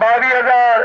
22,000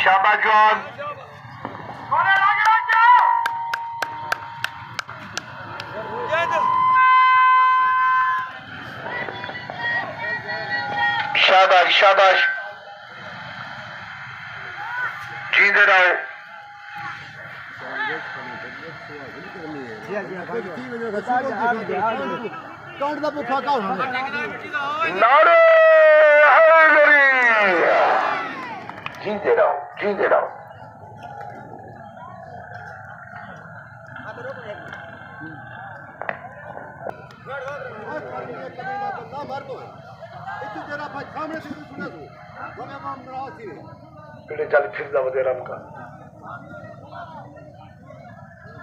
शाबाश जवान शाबाश शाबाश जींदे रहो नारे हैदरी जींदे रहो जींदे रहो चल फिर वधेरा का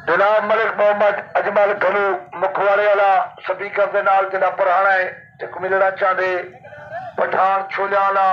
जनाब मलिक मोहम्मद अजमल घनू मुखवाड़े वाला स्पीकर के नाल जिहड़ा पुराना है ते मिलना चाहते पठान छोलिया वाला